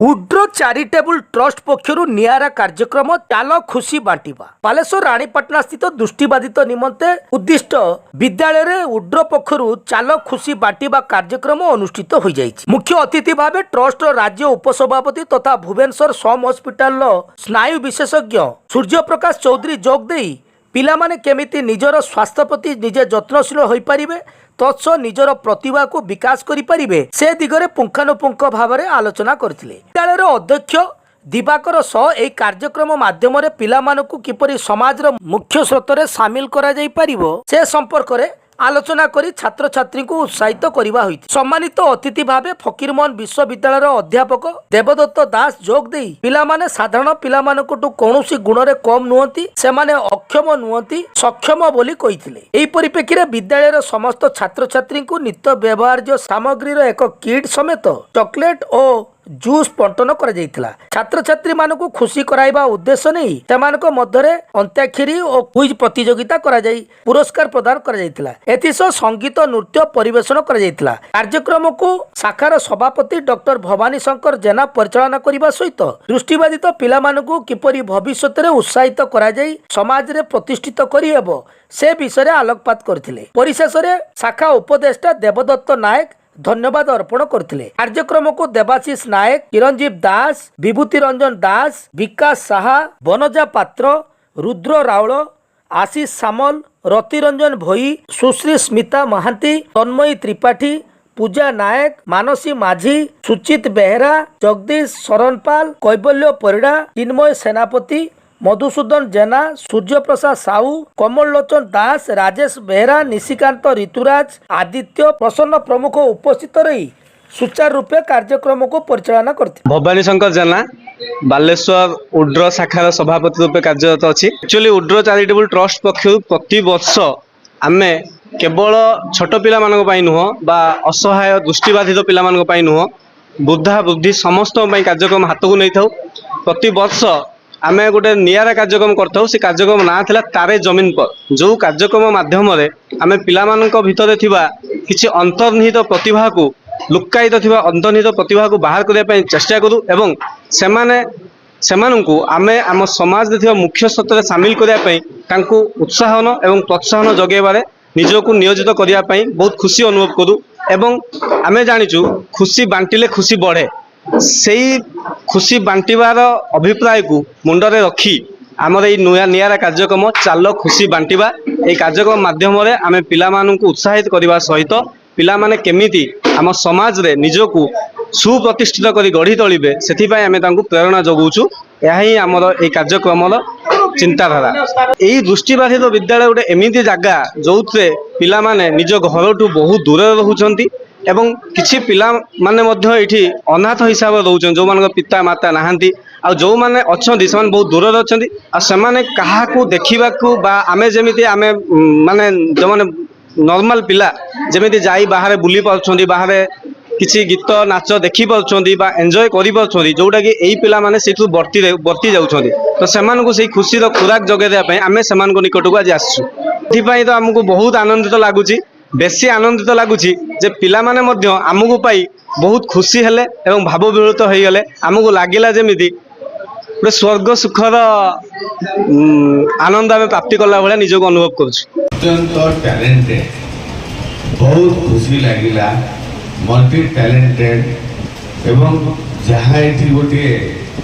Withdraw charitable trust पक्षरु नियारा कार्यक्रम चाल खुशी बांटिबा बालेश्वर रानीपाटना स्थित दृष्टिबाधित निमंते उद्दिष्ट विद्यालय रे उड्रो पक्षरु चाल खुशी बांटिबा कार्यक्रम अनुष्ठित हो जाइछि। मुख्य अतिथि भावे ट्रस्ट राज्य उपसभापति तथा भुवनेश्वर सम हॉस्पिटल स्नायु विशेषज्ञ सूर्य प्रकाश चौधरी जोग देई पिला माने केमिति निजर स्वास्थ्य प्रति निजे जत्नशील होई परिबे तत्सह निजर प्रतिभा को विकास करिपारिबे से दिगरे पुंखानुपुंख भाव में आलोचना करथिले। विद्यालयर अध्यक्ष दिवाकर सह एही कार्यक्रम माध्यम पिलामानकु किपरि समाजर मुख्य स्रोतरे सामिल करा जाई परिबो से संपर्क में आलोचना करी छात्र छात्री को उत्साहित करवा होइति। सम्मानित अतिथि भावे फकीरमोहन विश्वविद्यालय अध्यापक देवदत्त दास जोग देई पिलामाने साधारण पिलामानकटु कौनसी गुणरे कम नुहंती सेमाने अक्षम नुहंती सक्षम बोली कहिथिले। एही परिप्रेक्षी रे विद्यालयर समस्त छात्र छात्री को नित्य व्यवहार्य सामग्रीर एक किट समेत चॉकलेट और जूस बंटन कर छात्र छात्री मानकु खुशी कराइबा उद्देश्य नहीं सेमानक मध्यरे अंत्याक्षरी और क्विज प्रतियोगिता करा जाई पुरस्कार प्रदान कर एथिसह संगीत नृत्य परिवेशन कर कार्यक्रम को शाखार सभापति डॉक्टर भवानी शंकर जेना परिचालना करने सहित दृष्टिबाधित पिलामानकु किपरि भविष्यत रे उत्साहित करा जाई समाज रे प्रतिष्ठित करिहेबो से विषय आलोकपात करथिले। परिशेष रे शाखा उपदेष्टा देवदत्त नायक धन्यवाद अर्पण करथिले। कार्यक्रम को देवाशीष नायक, चिरंजीव दास, विभूति रंजन दास, विकास साहा, बनजा पात्र, रुद्र राउल, आशीष सामल, रतिरंजन भोई, सुश्री स्मिता महांती, तन्मयी त्रिपाठी, पूजा नायक, मानसी माझी, सुचित बेहरा, जगदीश शरणपाल, कैबल्य परिड़ा, चिन्मय सेनापति, मधुसूदन जेना, सूर्य प्रसाद साहू, कमल लोचन दास, राजेश बेहरा, निशिकांत ऋतुराज, आदित्य प्रसन्न प्रमुख उपस्थित रही सुचारू रूपे कार्यक्रम को परिचालना करते। भवानी शंकर जेना बालेश्वर उड्र शाखार सभापति रूपे कार्यरत अच्छी। एक्चुअली उड्र चैरिटेबल ट्रस्ट पक्ष प्रति वर्ष आमे केवल छोट पिला मानक पई नुह बा असहाय दृष्टिबाधित पिला मानक पई नुह बुद्धा बुद्धि समस्त पई कार्यक्रम हाथ को नहीं थाउ। प्रति वर्ष आमे गोटे नियारा कार्यक्रम करथाउ। से कार्यक्रम ना थिला तारे जमीन पर जो कार्यक्रम माध्यम रे आमे पिला मानक भितरे थिबा किछि अंतर्निहित प्रतिभा को लुकायित थिबा अंतर्निहित प्रतिभा को बाहर करने पई चेष्टा करू एवं सेमानंकु आमे आम समाज रे थिबा मुख्य स्रोत सामिल करने पई तांकु उत्साहन एवं प्रोत्साहन जगेबारे निजको नियोजित करने पई बहुत खुशी अनुभव करू एवं आमे जानिचु खुशी बांटिले खुशी बढ़े। सेई खुशी बांटिबार अभिप्राय को मुंडरे रखी आमर ये नुआ नियारा कार्यक्रम चाल खुशी बांटिबा ए कार्यक्रम माध्यम रे आमे पिला माननकु उत्साहित करबा सहित पिला माने केमिति आम समाज रे निजको सुप्रतिष्ठित करी गढ़ी तोलिबे सेथिपाई आमे तांकु प्रेरणा जगौछु। यह ही आमर ए कार्यक्रम चिंताधारा। यही दृष्टिबाधित विद्यालय गोटे एमिति जगह जो पिला माने निज घरठू बहुत दूर रहुचंती एवं किछि पिला माने मध्य एठी अनाथ हिसाब रहउछन जो मान पिता माता नहांती आ जो माने अछंती से बहुत दूर अछंती आ से माने काहाकू देखिबाकू बा आमे जेमिति आमे माने जो माने नॉर्मल पिला जेमिति जाई बाहर बुली पाउछंती बाहर किछि गीत नाच देखि पाउछंती बा एन्जॉय करि पाउछंती जोटा कि एई पिला माने सेठू बर्ती जाउछंती तो सेमानकू सेई खुशी रो खुराक जगे देबा पई आमे सेमानकू निकटकू आज आसछु। एथिपाई तो हमकू बहुत आनंदित लागुची बेसी आनंदित लगुच जे पिला माने मध्य आमको पाई बहुत खुशी हेले एवं भाव विहृत हो गले आमको लगिला जेमिति गोटे स्वर्ग सुखर आनंद आम प्राप्ति कला भाया निजको अनुभव करुछु। अत्यंत टैलेंटेड बहुत खुशी लगिला मल्टी टैलेंटेड एवं जहाँ ये गोटे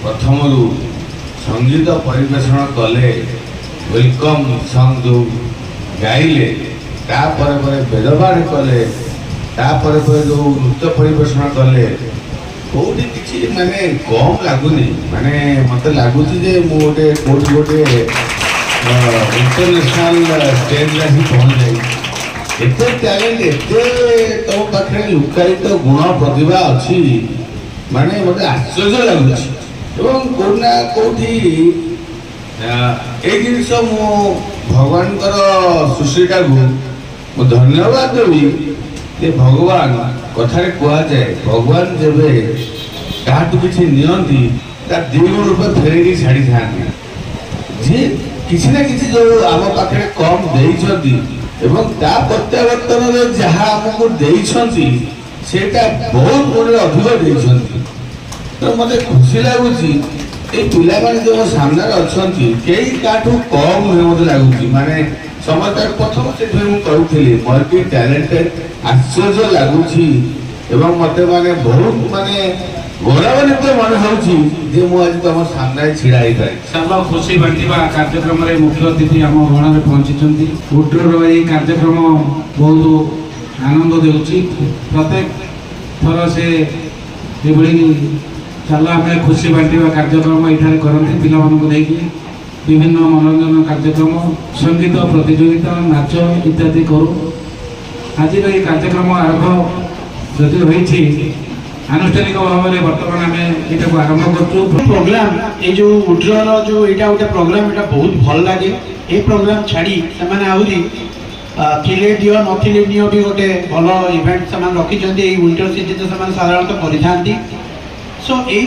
प्रथम संगीत परिवेषण कले वेलकम सॉन्ग जो गाइले तापर बेदबाड़ कले तापर जो नृत्य परिवेषण कले कौटी किसी माने कम लगुनि माने मत लगुच गोटे कौटी गोटे इंटरनेशनल स्टेज ला ही पहुंच जाए एते टैलेंट एते तो पाखे लुकायित गुण प्रतिभा अच्छी माने मते आश्चर्य लगुच एवं कोना कौटी ए जिनस मु भगवान सुश्रीटा को धन्यवाद देवी जे भगवान कथारे कह जाए भगवान जेबे काटू किसी नियंती तार द्विगुण रूप फेरेगी छाड़ी था जे किसी ना किसी जो आम पाखे कम देइछंती एवं ता प्रत्यावर्तन रे जहाँ हमको देइछंती सेटा बहुत गुण अधिक देइछंती तो मते खुशी लागुची ए पिला माने जो मो सामने अछंती केई काठू कम हे मते लागुची माने समस्त प्रथम से फिल्म करूथिली मल्टी टैलेंटेड आश्चर्य लागुची एवं मते माने बहुत माने गौरवान्वित मन होउची जे मो आज तुम सामने छिड़ा ही पाई चाल खुशी बांटिबा कार्यक्रम रे मुख्य अतिथि आम गण में पहुंची उड्र ये कार्यक्रम बहुत आनंद देउची प्रत्येक थर से चल आम खुशी बांटिबा कार्यक्रम ये करते पिला विभिन्न मनोरंजन कार्यक्रम संगीत प्रतियोगिता नाच इत्यादि करूँ आज ये कार्यक्रम आरंभ जदि रही आनुष्ठानिक भाव में बर्तमान आम यहाँ आरंभ कर प्रोग्राम ये जो उड्र जो यहाँ गोटे प्रोग्राम यहाँ बहुत भल लगे ये प्रोग्राम छाड़ी से आहरी थिले दियो नथिले नियो भी गोटे भल इवेंट से रखिंट विंटर सीजन से साधारणतः करि सो ये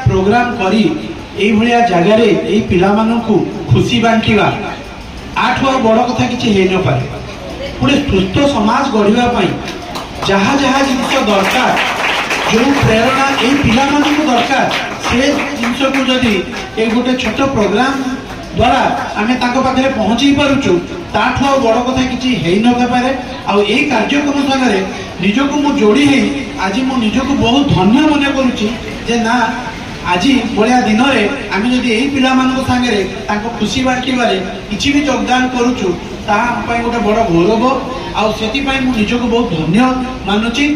प्रोग्राम करी जगार ये पिला खुशी बांटिवा आठू आ बड़ कथा किसी हो न पारे गोटे सुस्थ समाज गढ़ापी जहाँ जहाँ जिनस दरकार जो प्रेरणा ये पिला दरकार से जिनस को जदि ये गोटे छोट प्रोग्राम द्वारा आम पाखे पहुँचे पारुचु ताठू आ बड़ कथा किसी हो न पारे आई कार्यक्रम सागर निजक मु जोड़ी आज मु निजक बहुत धन्य मन करुच्ची ना आज भाया दिन में आम जब यही पिला सागरे खुशी बांटबारे किसी भी योगदान करुचु गोटे बड़ गौरव आउ से निजक बहुत धन्य मानुची।